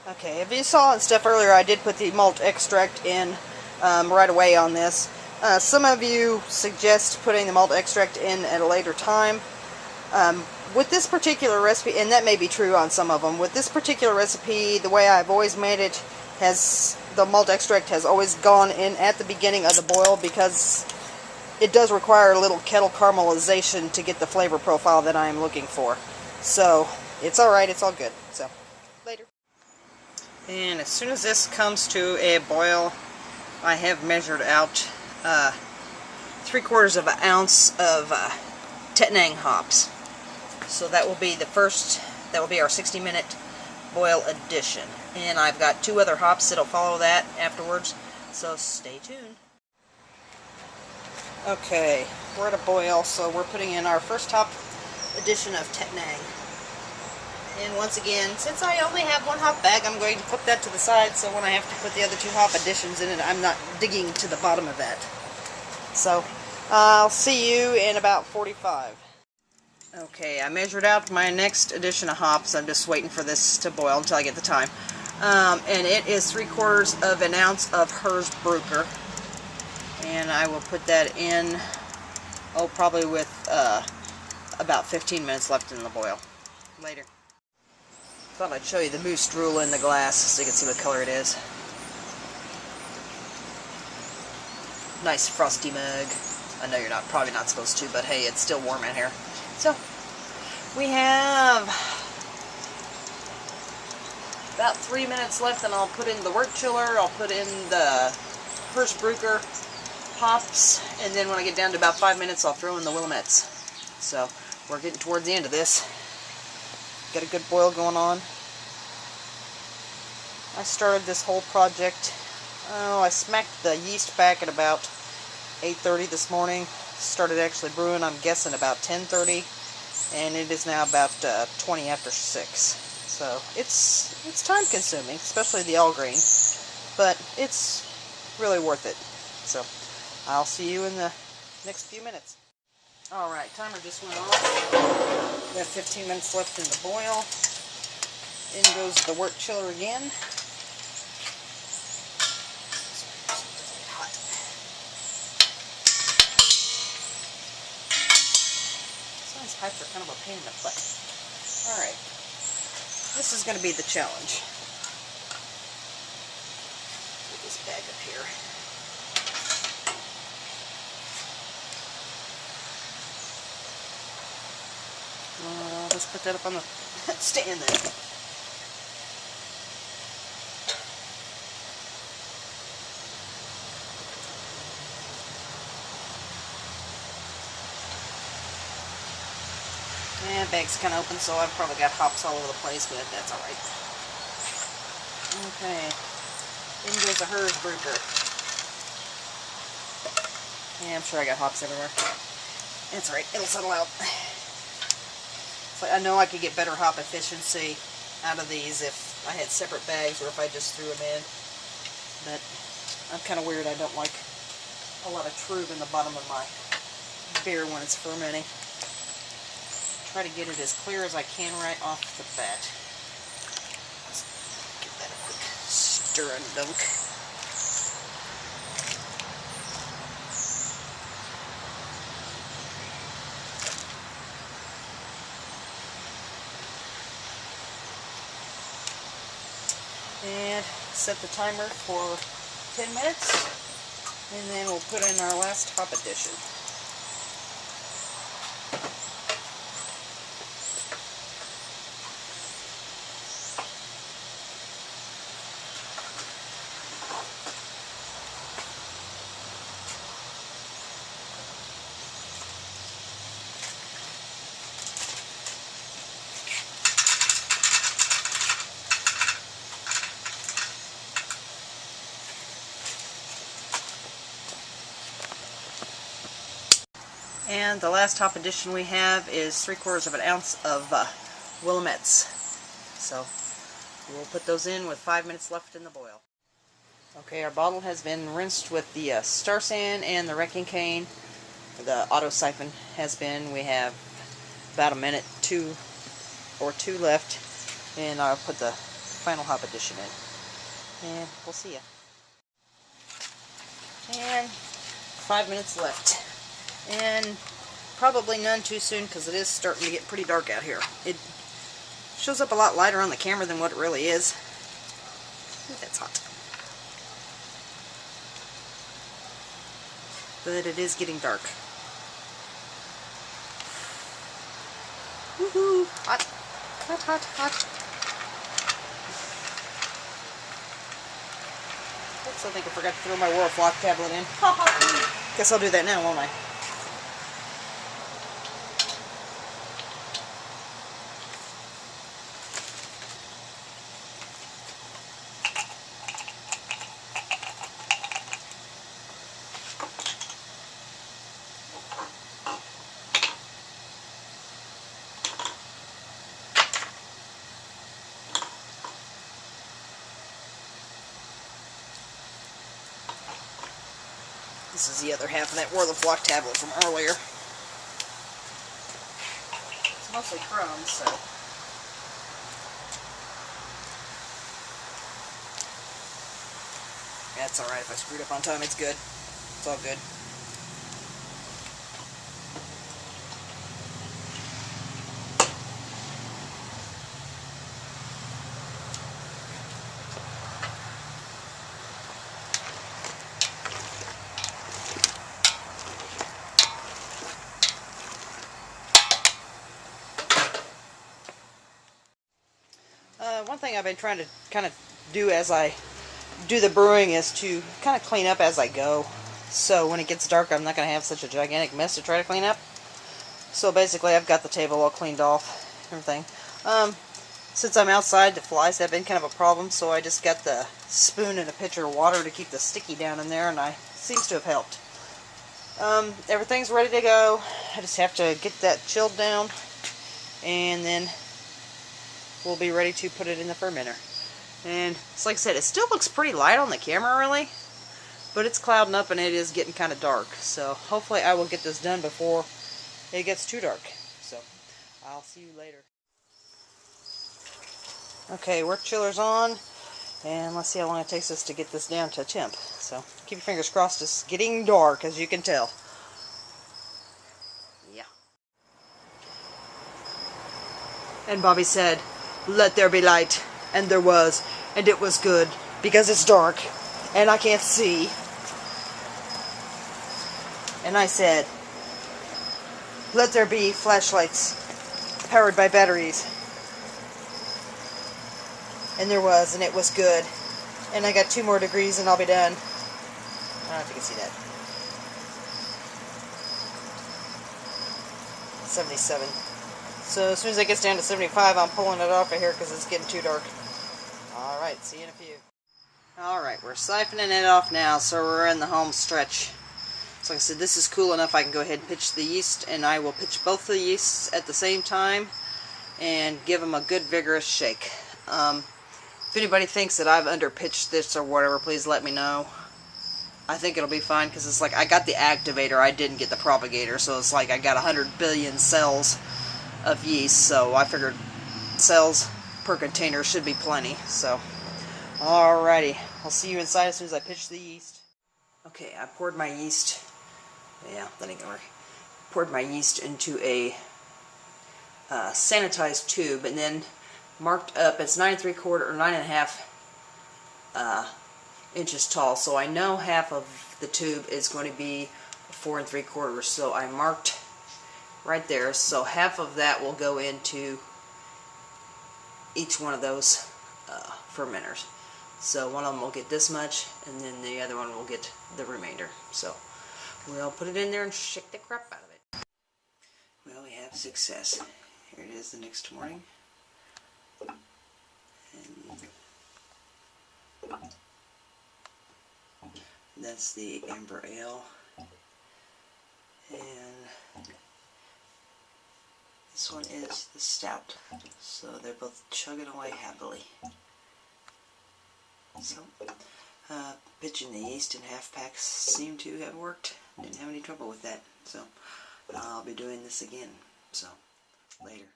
Okay, if you saw and stuff earlier, I did put the malt extract in right away on this. Some of you suggest putting the malt extract in at a later time. With this particular recipe, and that may be true on some of them, with this particular recipe, the way I've always made it, the malt extract has always gone in at the beginning of the boil because it does require a little kettle caramelization to get the flavor profile that I am looking for. So, it's alright, it's all good. So, later. And as soon as this comes to a boil, I have measured out 3/4 of an ounce of Tettnang hops. So that will be our 60-minute boil addition. And I've got 2 other hops that'll follow that afterwards, so stay tuned. Okay, we're at a boil, so we're putting in our first hop addition of Tettnang. And once again, since I only have 1 hop bag, I'm going to put that to the side, so when I have to put the other 2 hop additions in it, I'm not digging to the bottom of that. So, I'll see you in about 45. Okay, I measured out my next addition of hops. I'm just waiting for this to boil until I get the time. And it is 3/4 of an ounce of Bruker. And I will put that in, probably with about 15 minutes left in the boil. Later. Thought I'd show you the moose drool in the glass so you can see what color it is. Nice frosty mug. I know you're probably not supposed to, but hey, it's still warm in here. So, we have about 3 minutes left, and I'll put in the wort chiller, I'll put in the Bruker hops, and then when I get down to about 5 minutes, I'll throw in the Willamets. So, we're getting towards the end of this. Got a good boil going on. I started this whole project, I smacked the yeast back at about 8:30 this morning. Started actually brewing, I'm guessing, about 10:30, and it is now about 20 after 6. So it's time consuming, especially the all grain, but it's really worth it. So I'll see you in the next few minutes. Alright, timer just went off. We have 15 minutes left in the boil. In goes the wort chiller again. These pipes are kind of a pain in the butt. Alright, this is going to be the challenge. Put this bag up here. Let's put that up on the stand there. Yeah, bag's kind of open, so I've probably got hops all over the place, but that's alright. Okay. In goes the Bruker. Yeah, I'm sure I got hops everywhere. That's alright, it'll settle out. So I know I could get better hop efficiency out of these if I had separate bags or if I just threw them in. But I'm kind of weird. I don't like a lot of trub in the bottom of my beer when it's fermenting. Try to get it as clear as I can right off the bat. Let's give that a quick stir and dunk. And set the timer for 10 minutes, and then we'll put in our last hop addition. And the last hop addition we have is 3/4 of an ounce of Willamets. So we'll put those in with 5 minutes left in the boil. Okay, our bottle has been rinsed with the Star San and the wrecking cane. The auto siphon has been. We have about a minute or two left, and I'll put the final hop addition in. And we'll see ya. And 5 minutes left. And probably none too soon because it is starting to get pretty dark out here. It shows up a lot lighter on the camera than what it really is. Ooh, that's hot. But it is getting dark. Woohoo! Hot. Hot, hot, hot. Oops, I think I forgot to throw my World Flock tablet in. Guess I'll do that now, won't I? This is the other half of that World Flock tablet from earlier. It's mostly crumbs, so. That's alright. If I screwed up on time, it's good. It's all good. One thing I've been trying to kind of do as I do the brewing is to kind of clean up as I go. So when it gets dark, I'm not going to have such a gigantic mess to try to clean up. So basically, I've got the table all cleaned off, everything. Since I'm outside, the flies have been kind of a problem, so I just got the spoon and a pitcher of water to keep the sticky down in there, and it seems to have helped. Everything's ready to go. I just have to get that chilled down, and then we'll be ready to put it in the fermenter. And it's like I said, it still looks pretty light on the camera, really, but it's clouding up and it is getting kind of dark. So hopefully I will get this done before it gets too dark. So I'll see you later. Okay, work chiller's on, and let's see how long it takes us to get this down to temp. So keep your fingers crossed. It's getting dark, as you can tell. Yeah. And Bobby said, "Let there be light," and there was, and it was good, because it's dark, and I can't see. And I said, "Let there be flashlights, powered by batteries." And there was, and it was good. And I got 2 more degrees and I'll be done. I don't know if you can see that. 77. So as soon as it gets down to 75, I'm pulling it off of here because it's getting too dark. Alright, see you in a few. Alright, we're siphoning it off now, so we're in the home stretch. So like I said, this is cool enough I can go ahead and pitch the yeast, and I will pitch both the yeasts at the same time and give them a good vigorous shake. If anybody thinks that I've underpitched this or whatever, please let me know. I think it'll be fine, because it's like I got the activator, I didn't get the propagator, so it's like I got 100 billion cells of yeast, so I figured cells per container should be plenty. So, alrighty, I'll see you inside as soon as I pitch the yeast. Okay, I poured my yeast, yeah, that ain't gonna work. Poured my yeast into a sanitized tube, and then marked up. It's 9 3/4 or 9.5 inches tall, so I know half of the tube is going to be 4 3/4, so I marked right there, so half of that will go into each one of those fermenters. So one of them will get this much, and then the other one will get the remainder. So we'll put it in there and shake the crap out of it. Well, we have success. Here it is the next morning. And that's the amber ale, and this one is the stout, so they're both chugging away happily. So pitching the yeast in half packs seemed to have worked. Didn't have any trouble with that, so I'll be doing this again. So later.